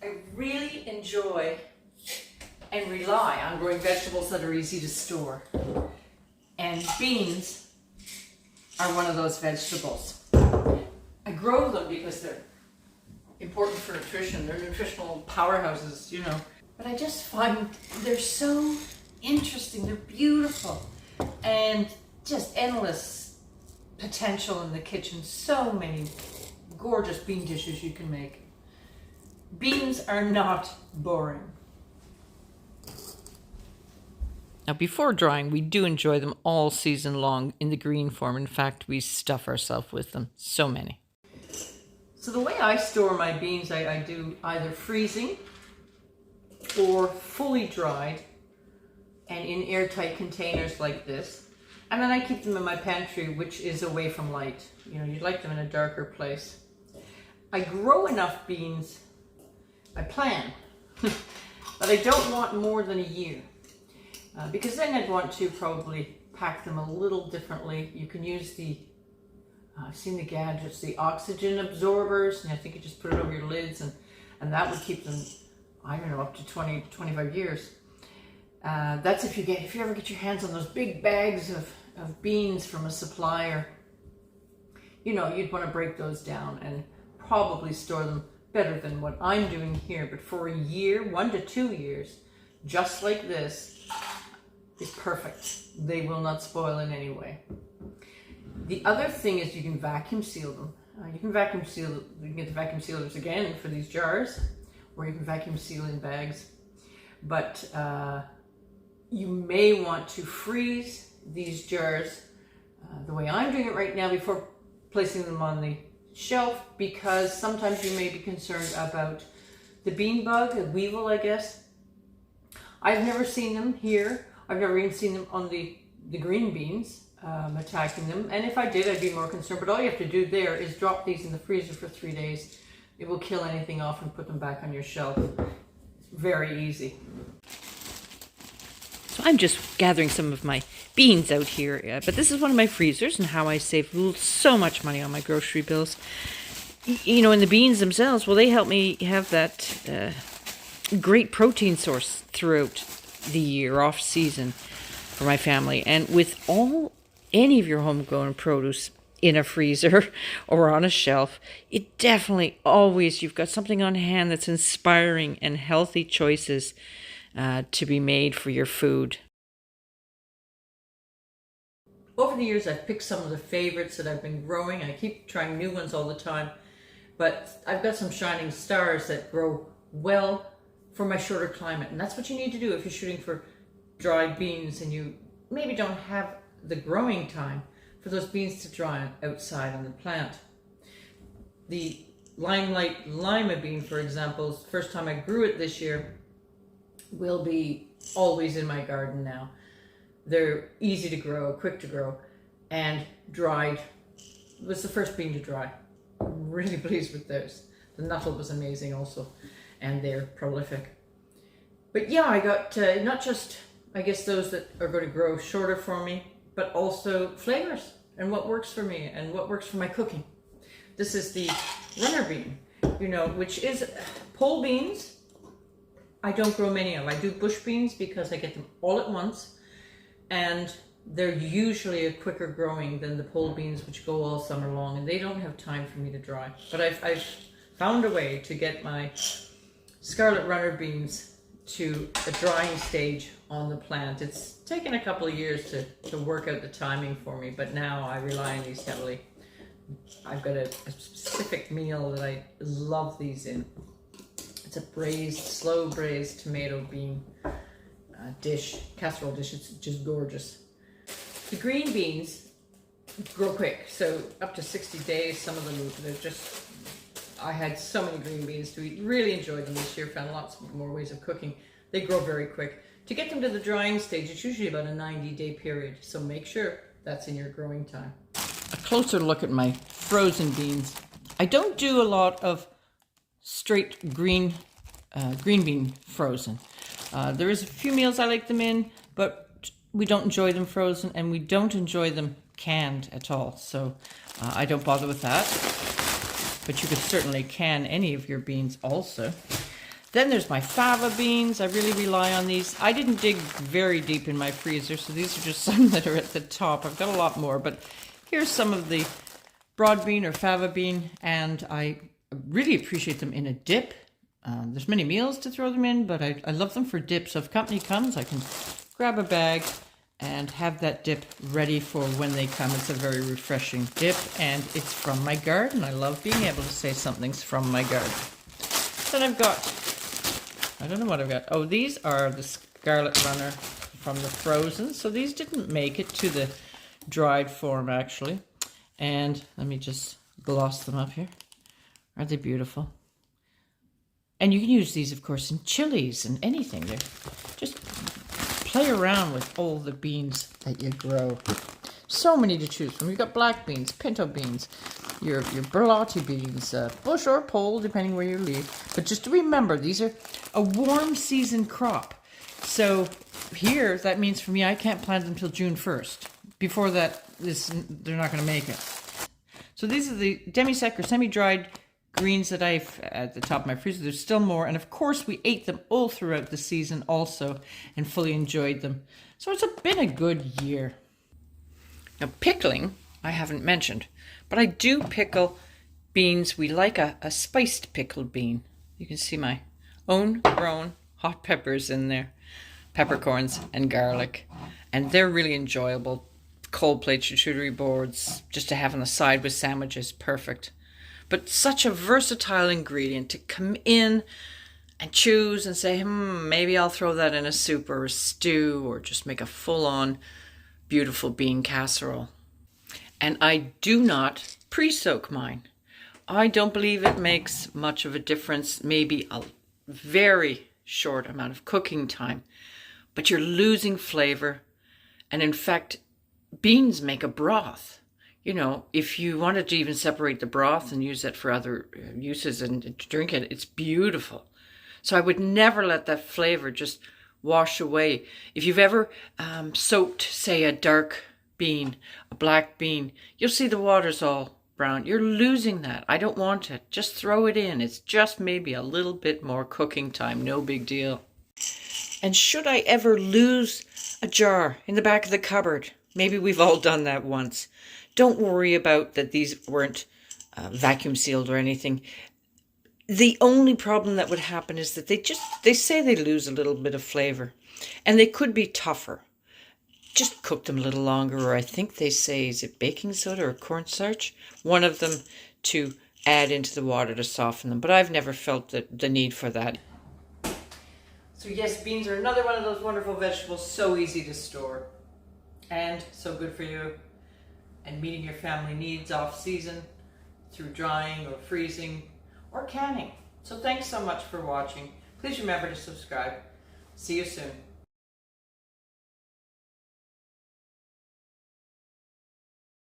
I really enjoy and rely on growing vegetables that are easy to store. And beans are one of those vegetables. I grow them because they're important for nutrition. They're nutritional powerhouses, you know. But I just find they're so interesting. They're beautiful and just endless potential in the kitchen. So many gorgeous bean dishes you can make. Beans are not boring. Now, before drying, we do enjoy them all season long in the green form. In fact, we stuff ourselves with them. So many. So the way I store my beans, I do either freezing or fully dried and in airtight containers like this. And then I keep them in my pantry, which is away from light. You know, you'd like them in a darker place. I grow enough beans, I plan, but I don't want more than a year. Because then I'd want to probably pack them a little differently. You can use the, I've seen the gadgets, the oxygen absorbers, and I think you just put it over your lids and that would keep them, I don't know, up to 20 to 25 years. That's if you ever get your hands on those big bags of beans from a supplier. You know, you'd want to break those down and probably store them better than what I'm doing here. But for a year, 1 to 2 years, just like this, is perfect. They will not spoil in any way. The other thing is you can vacuum seal them. You can get the vacuum sealers again for these jars, or you can vacuum seal in bags. But you may want to freeze these jars the way I'm doing it right now before placing them on the shelf, because sometimes you may be concerned about the bean bug, the weevil, I guess. I've never seen them here. I've never even seen them on the green beans attacking them. And if I did, I'd be more concerned. But all you have to do there is drop these in the freezer for 3 days. It will kill anything off and put them back on your shelf. Very easy. So I'm just gathering some of my beans out here, but this is one of my freezers and how I save so much money on my grocery bills. You know, and the beans themselves, well, they help me have that great protein source throughout the year, off season for my family. And with any of your homegrown produce in a freezer or on a shelf, it definitely always, you've got something on hand that's inspiring and healthy choices to be made for your food. Over the years, I've picked some of the favorites that I've been growing. I keep trying new ones all the time, but I've got some shining stars that grow well for my shorter climate. And that's what you need to do if you're shooting for dried beans and you maybe don't have the growing time for those beans to dry outside on the plant. The Limelight Lima bean, for example, is the first time I grew it this year, will be always in my garden now. They're easy to grow, quick to grow, and dried. It was the first bean to dry. I'm really pleased with those. The Nuttall was amazing also, and they're prolific. But yeah, I got not just, I guess, those that are going to grow shorter for me, but also flavors and what works for me and what works for my cooking. This is the runner bean, you know, which is pole beans. I don't grow many of. I do bush beans because I get them all at once, and they're usually a quicker growing than the pole beans, which go all summer long, and they don't have time for me to dry. But I've found a way to get my scarlet runner beans to a drying stage on the plant. It's taken a couple of years to work out the timing for me, but now I rely on these heavily. I've got a specific meal that I love these in. It's a braised, slow braised tomato bean dish, casserole dish. It's just gorgeous. The green beans grow quick, so up to 60 days. Some of them, they're just, I had so many green beans to eat. Really enjoyed them this year. Found lots more ways of cooking. They grow very quick. To get them to the drying stage, it's usually about a 90-day period. So make sure that's in your growing time. A closer look at my frozen beans. I don't do a lot of straight green bean frozen. There is a few meals I like them in, but we don't enjoy them frozen, and we don't enjoy them canned at all. So I don't bother with that. But you could certainly can any of your beans also. Then there's my fava beans. I really rely on these. I didn't dig very deep in my freezer, so these are just some that are at the top. I've got a lot more, but here's some of the broad bean or fava bean, and I really appreciate them in a dip. There's many meals to throw them in, but I love them for dips. So if company comes, I can grab a bag and have that dip ready for when they come. It's a very refreshing dip, and it's from my garden. I love being able to say something's from my garden. Then I've got, I don't know what I've got. Oh, these are the Scarlet Runner from the frozen. So these didn't make it to the dried form, actually. And let me just gloss them up here. Aren't they beautiful? And you can use these, of course, in chilies and anything. They're just play around with all the beans that you grow. So many to choose from. You've got black beans, pinto beans, your borlotti beans, bush or pole, depending where you live. But just to remember, these are a warm season crop. So here, that means for me, I can't plant them until June 1st. Before that, they're not going to make it. So these are the demi-sec or semi-dried greens that I've at the top of my freezer. There's still more. And of course, we ate them all throughout the season also and fully enjoyed them. So it's been a good year. Now, pickling, I haven't mentioned, but I do pickle beans. We like a spiced pickled bean. You can see my own grown hot peppers in there, peppercorns and garlic, and they're really enjoyable. Cold plate charcuterie boards, just to have on the side with sandwiches, perfect. But such a versatile ingredient to come in and choose and say, maybe I'll throw that in a soup or a stew, or just make a full-on beautiful bean casserole. And I do not pre-soak mine. I don't believe it makes much of a difference, maybe a very short amount of cooking time, but you're losing flavor. And in fact, beans make a broth. You know, if you wanted to even separate the broth and use it for other uses and drink it, it's beautiful. So I would never let that flavor just wash away. If you've ever soaked, say, a dark bean, a black bean, you'll see the water's all brown. You're losing that. I don't want it. Just throw it in. It's just maybe a little bit more cooking time. No big deal. And should I ever lose a jar in the back of the cupboard, maybe we've all done that once, don't worry about that these weren't vacuum sealed or anything. The only problem that would happen is that they say they lose a little bit of flavor, and they could be tougher. Just cook them a little longer, or I think they say, is it baking soda or cornstarch? One of them to add into the water to soften them, but I've never felt the need for that. So yes, beans are another one of those wonderful vegetables, so easy to store and so good for you and meeting your family needs off season through drying or freezing or canning. So thanks so much for watching. Please remember to subscribe. See you soon.